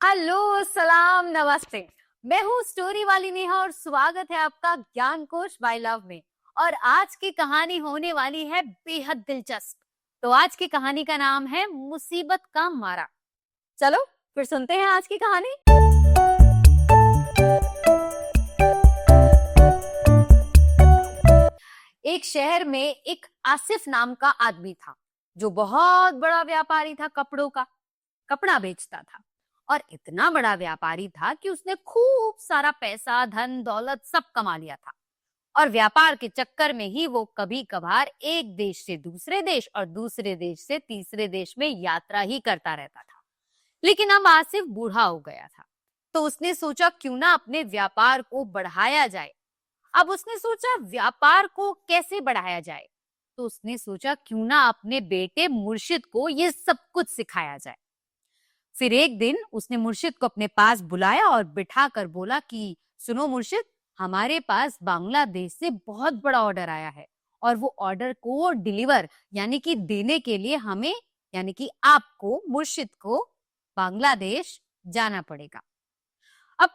Hello, सलाम, नमस्ते। मैं हूँ स्टोरी वाली नेहा और स्वागत है आपका ज्ञान कोश बाय लव में। और आज की कहानी होने वाली है बेहद दिलचस्प। तो आज की कहानी का नाम है मुसीबत का मारा। चलो फिर सुनते हैं आज की कहानी। एक शहर में एक आसिफ नाम का आदमी था जो बहुत बड़ा व्यापारी था, कपड़ों का कपड़ा बेचता था। और इतना बड़ा व्यापारी था कि उसने खूब सारा पैसा, धन दौलत सब कमा लिया था। और व्यापार के चक्कर में ही वो कभी कभार एक देश से दूसरे देश और दूसरे देश से तीसरे देश में यात्रा ही करता रहता था। लेकिन अब आसिफ बूढ़ा हो गया था, तो उसने सोचा क्यों ना अपने व्यापार को बढ़ाया जाए। अब उसने सोचा व्यापार को कैसे बढ़ाया जाए, तो उसने सोचा क्यों ना अपने बेटे मुर्शिद को ये सब कुछ सिखाया जाए। फिर एक दिन उसने मुर्शिद को अपने पास बुलाया और बिठा कर बोला कि सुनो मुर्शिद, हमारे पास बांग्लादेश से बहुत बड़ा ऑर्डर आया है और वो ऑर्डर को डिलीवर यानी कि देने के लिए हमें यानी कि आपको मुर्शिद को बांग्लादेश जाना पड़ेगा। अब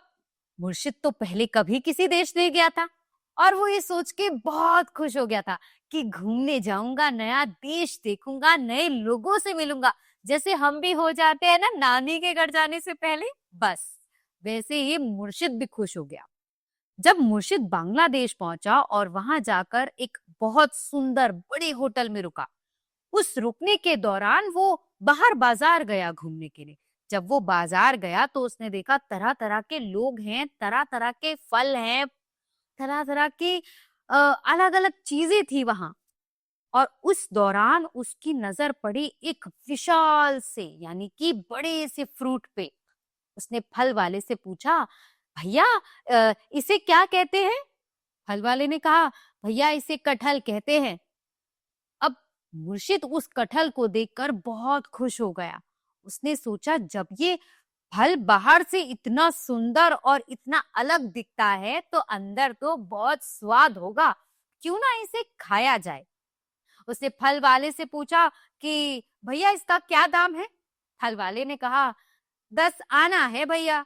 मुर्शिद तो पहले कभी किसी देश नहीं गया था और वो ये सोच के बहुत खुश हो गया था कि घूमने जाऊंगा, नया देश देखूंगा, नए लोगों से मिलूंगा, जैसे हम भी हो जाते हैं ना नानी के घर जाने से पहले। बस वैसे ही मुर्शिद भी खुश हो गया। जब मुर्शिद बांग्लादेश पहुंचा और वहां जाकर एक बहुत सुंदर बड़े होटल में रुका, उस रुकने के दौरान वो बाहर बाजार गया घूमने के लिए। जब वो बाजार गया तो उसने देखा तरह तरह के लोग हैं, तरह तरह के फल हैं, तरह तरह की अलग अलग चीजें थी वहां। और उस दौरान उसकी नजर पड़ी एक विशाल से यानी कि बड़े से फ्रूट पे। उसने फल वाले से पूछा, भैया इसे क्या कहते हैं? फल वाले ने कहा, भैया इसे कटहल कहते हैं। अब मुर्शिद उस कटहल को देखकर बहुत खुश हो गया। उसने सोचा जब ये फल बाहर से इतना सुंदर और इतना अलग दिखता है तो अंदर तो बहुत स्वाद होगा, क्यों ना इसे खाया जाए। उसने फल वाले से पूछा कि भैया इसका क्या दाम है? फल वाले ने कहा 10 आना है भैया।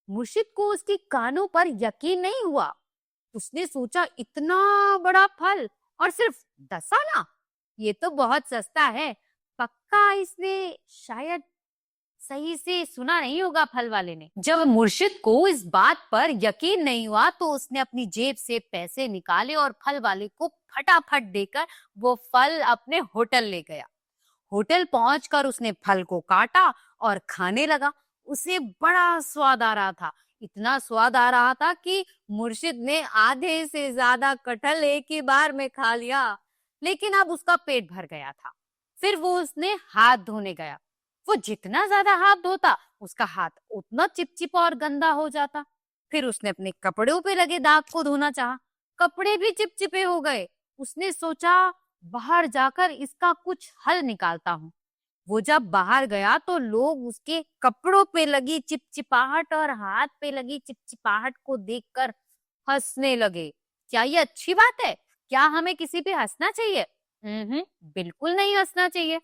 मुर्शिद को उसकी कानों पर यकीन नहीं हुआ। उसने सोचा इतना बड़ा फल और सिर्फ 10 आना, ये तो बहुत सस्ता है। पक्का इसने शायद सही से सुना नहीं होगा फल वाले ने। जब मुर्शिद को इस बात पर यकीन नहीं हुआ तो उसने अपनी जेब से पैसे निकाले और फल वाले को फटाफट देकर वो फल अपने होटल ले गया। होटल पहुंचकर उसने फल को काटा और खाने लगा। उसे बड़ा स्वाद आ रहा था, इतना स्वाद आ रहा था कि मुर्शिद ने आधे से ज्यादा कटहल एक ही बार में खा लिया। लेकिन अब उसका पेट भर गया था। फिर वो उसने हाथ धोने गया। वो जितना ज्यादा हाथ धोता उसका हाथ उतना चिपचिपा और गंदा हो जाता। फिर उसने अपने कपड़ों पे लगे दाग को धोना चाहा, कपड़े भी चिपचिपे हो गए। उसने सोचा बाहर जाकर इसका कुछ हल निकालता हूँ। वो जब बाहर गया तो लोग उसके कपड़ों पे लगी चिपचिपाहट और हाथ पे लगी चिपचिपाहट को देखकर हंसने लगे। क्या ये अच्छी बात है? क्या हमें किसी पे हंसना चाहिए? बिल्कुल नहीं हंसना चाहिए।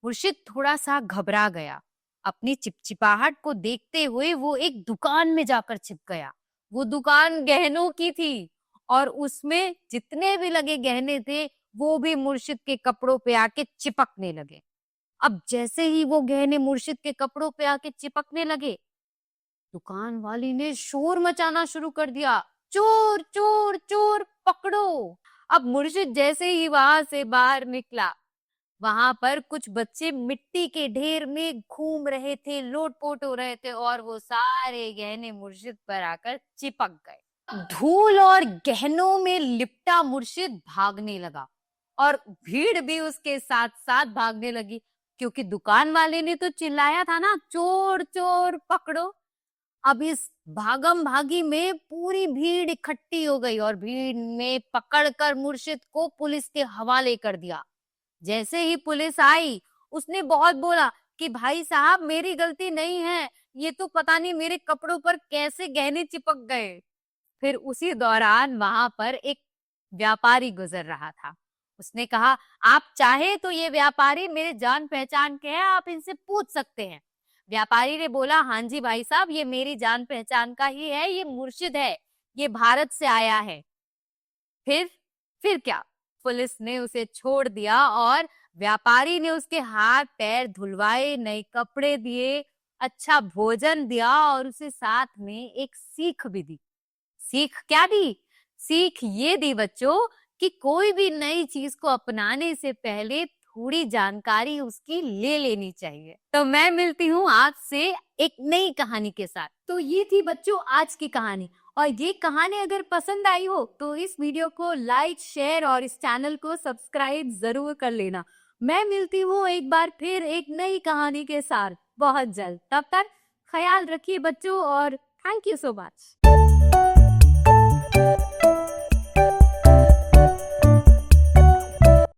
मुर्शिद थोड़ा सा घबरा गया। अपनी चिपचिपाहट को देखते हुए वो एक दुकान में जाकर छिप गया। वो दुकान गहनों की थी और उसमें जितने भी लगे गहने थे वो भी मुर्शिद के कपड़ों पे आके चिपकने लगे। अब जैसे ही वो गहने मुर्शिद के कपड़ों पे आके चिपकने लगे, दुकान वाली ने शोर मचाना शुरू कर दिया, चोर चोर चोर पकड़ो। अब मुर्शिद जैसे ही वहां से बाहर निकला, वहां पर कुछ बच्चे मिट्टी के ढेर में घूम रहे थे, लोटपोट हो रहे थे और वो सारे गहने मुर्शिद पर आकर चिपक गए। धूल और गहनों में लिपटा मुर्शिद भागने लगा और भीड़ भी उसके साथ साथ भागने लगी, क्योंकि दुकान वाले ने तो चिल्लाया था ना, चोर चोर पकड़ो। अब इस भागम भागी में पूरी भीड़ इकट्ठी हो गई और भीड़ में पकड़कर मुर्शिद को पुलिस के हवाले कर दिया। जैसे ही पुलिस आई उसने बहुत बोला कि भाई साहब मेरी गलती नहीं है, ये तो पता नहीं मेरे कपड़ों पर कैसे गहने चिपक गए। फिर उसी दौरान वहां पर एक व्यापारी गुजर रहा था। उसने कहा, आप चाहे तो ये व्यापारी मेरे जान पहचान के हैं, आप इनसे पूछ सकते हैं। व्यापारी ने बोला, हाँ जी भाई साहब, ये मेरी जान पहचान का ही है, ये मुर्शिद है, ये भारत से आया है। फिर फिर क्या, पुलिस ने उसे छोड़ दिया और व्यापारी ने उसके हाथ पैर धुलवाए, नए कपड़े दिए, अच्छा भोजन दिया और उसे साथ में एक सीख भी दी। सीख क्या दी? सीख ये दी बच्चों कि कोई भी नई चीज को अपनाने से पहले थोड़ी जानकारी उसकी ले लेनी चाहिए। तो मैं मिलती हूँ आपसे एक नई कहानी के साथ। तो ये थी बच्चों आज की कहानी, और ये कहानी अगर पसंद आई हो तो इस वीडियो को लाइक, शेयर और इस चैनल को सब्सक्राइब जरूर कर लेना। मैं मिलती हूँ एक बार फिर एक नई कहानी के साथ बहुत जल्द। तब तक ख्याल रखिए बच्चों, और थैंक यू सो मच।